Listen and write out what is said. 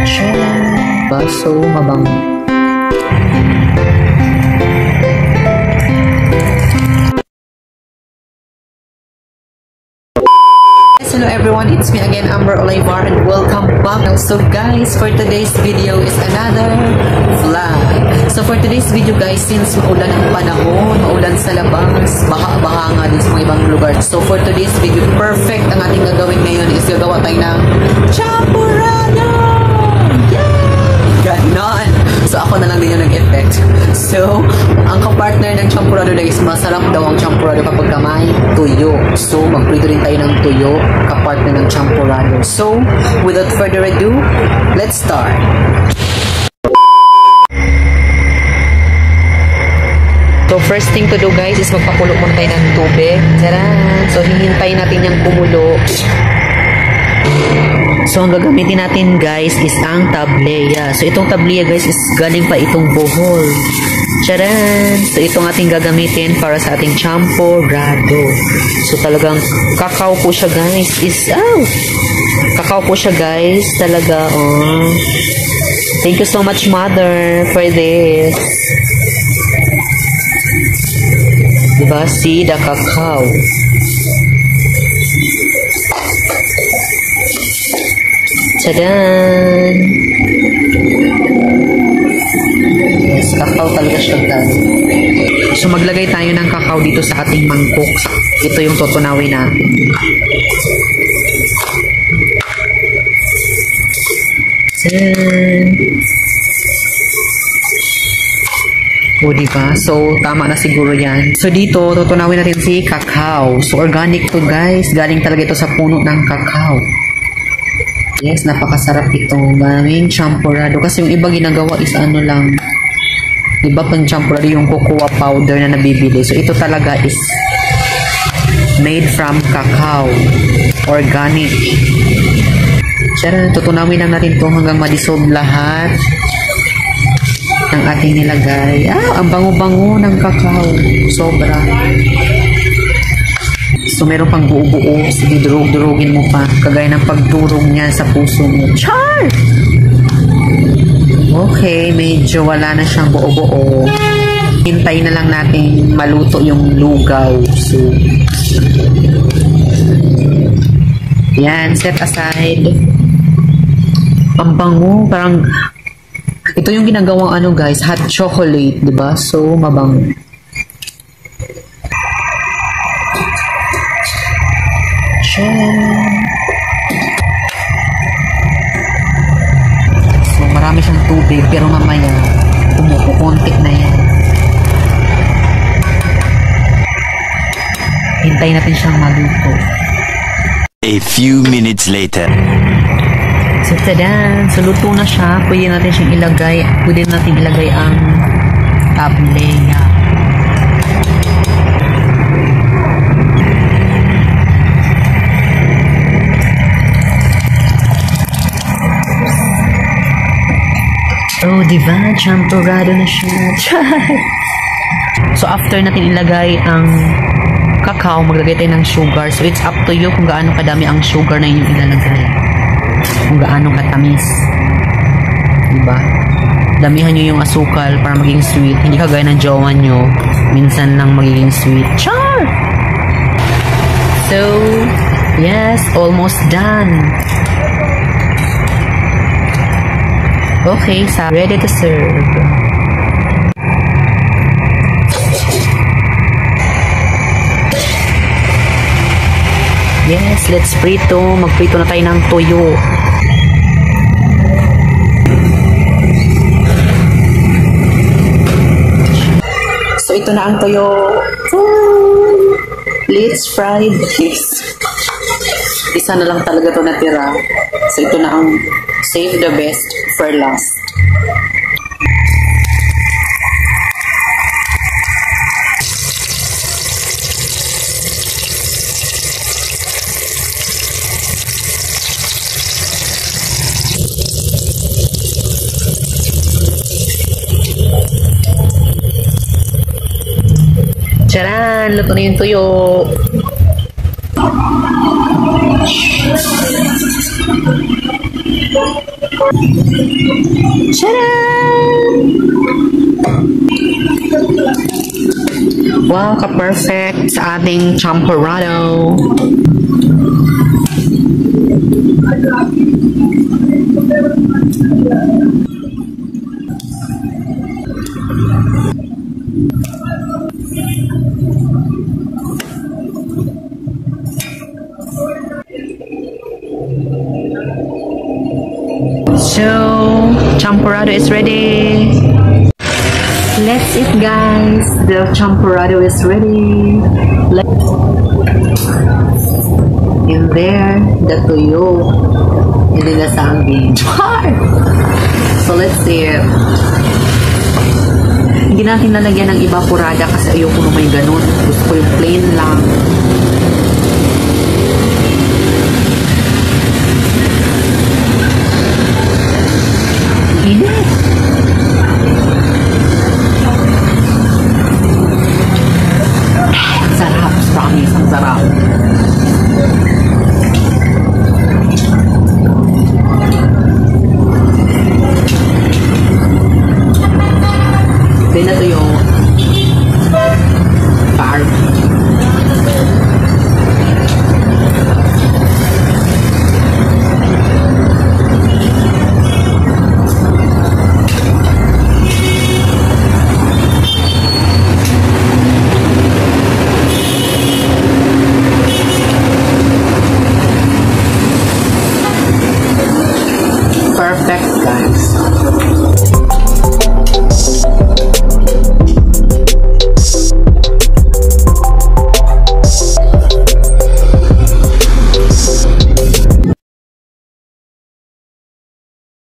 Baso mabango. Hello everyone, it's me again, Amber Olivar, and welcome back. So guys, for today's video is another vlog. So for today's video guys, since maulan ang panahon, maulan sa labas, baha-baha nga din sa mga ibang lugar. So for today's video, perfect ang ating gagawin ngayon is gagawa tayo ng champurrado! Ganon! So ako na lang din yung nag-effect. So, ang kapartner ng champurrado guys, masarap daw ang champurrado kapag may tuyo. So, magprito rin tayo ng tuyo, kapartner ng champurrado. So, without further ado, let's start! So, first thing to do guys is magpakulo muna tayo ng tubig. Tcharan! So, hihintayin natin yung kumulo. So, ang gagamitin natin guys is ang tableya. So, itong tableya guys is galing pa itong bohol. Tcharan! So, itong ating gagamitin para sa ating champurrado. So, talagang kakao po siya guys. Kakao po siya guys. Talaga, oh. Thank you so much, mother, for this. Diba? See the cacao. Tadaan! Yes, kakao talaga siya guys. So, maglagay tayo ng kakao dito sa ating mangkok. Ito yung tutunawin natin. Tadaan! O, diba? So, tama na siguro yan. So, dito, tutunawin natin si kakao. So, organic to guys. Galing talaga ito sa puno ng kakao. Yes, napakasarap itong daming champurrado. Kasi yung iba ginagawa is ano lang. Iba pang champurrado yung cocoa powder na nabibili. So, ito talaga is made from cacao. Organic. Tiyara, tutunawin lang natin ito hanggang ma-dissolve lahat ng ating nilagay. Ang bango-bango ng cacao. Sobra. So, meron pang buo-buo. Sige, durug-durugin mo pa. Kagaya ng pagdurog niya sa puso mo. Char! Okay, medyo wala na siyang buo-buo. Hintayin na lang natin maluto yung lugaw. So, yan, set aside. Ang bango, parang, ito yung ginagawang ano guys, hot chocolate, diba? So, mabango. So, marami siyang tubig, pero mamaya, kumukunti na yan. Hintayin natin siyang maluto. A few minutes later. So, tadan! So, luto na siya. Pwede natin siyang ilagay. Pwede natin ilagay ang tableya. Oh, diba? Champurrado na siya. So, after natin ilagay ang cacao, maglagay tayo ng sugar. So, it's up to you kung gaano kadami ang sugar na inyong ilalagay. Kung gaano katamis. Diba? Damihan nyo yung asukal para maging sweet. Hindi kagaya ng jowa nyo. Minsan lang magiging sweet. Char! So, yes, almost done. Okay, so ready to serve. Yes, let's prito. Magprito na tayo ng toyo. So, ito na ang toyo. Let's fry this. Isa na lang talaga ito natira. So, ito na ang save the best for last. Charan! Luto na yung tuyo. Wow, ka-perfect sa ating champorado. So, champorado is ready. Let's eat, guys. The champorado is ready. In there, the tuyo. And then the saging. So, let's see it. Hindi natin lalagyan ng evaporada kasi ayoko na may ganun. Gusto ko yung plain lang. Init. Sarap. Promise, ang sarap. Then na to yung farm. Perfect, guys.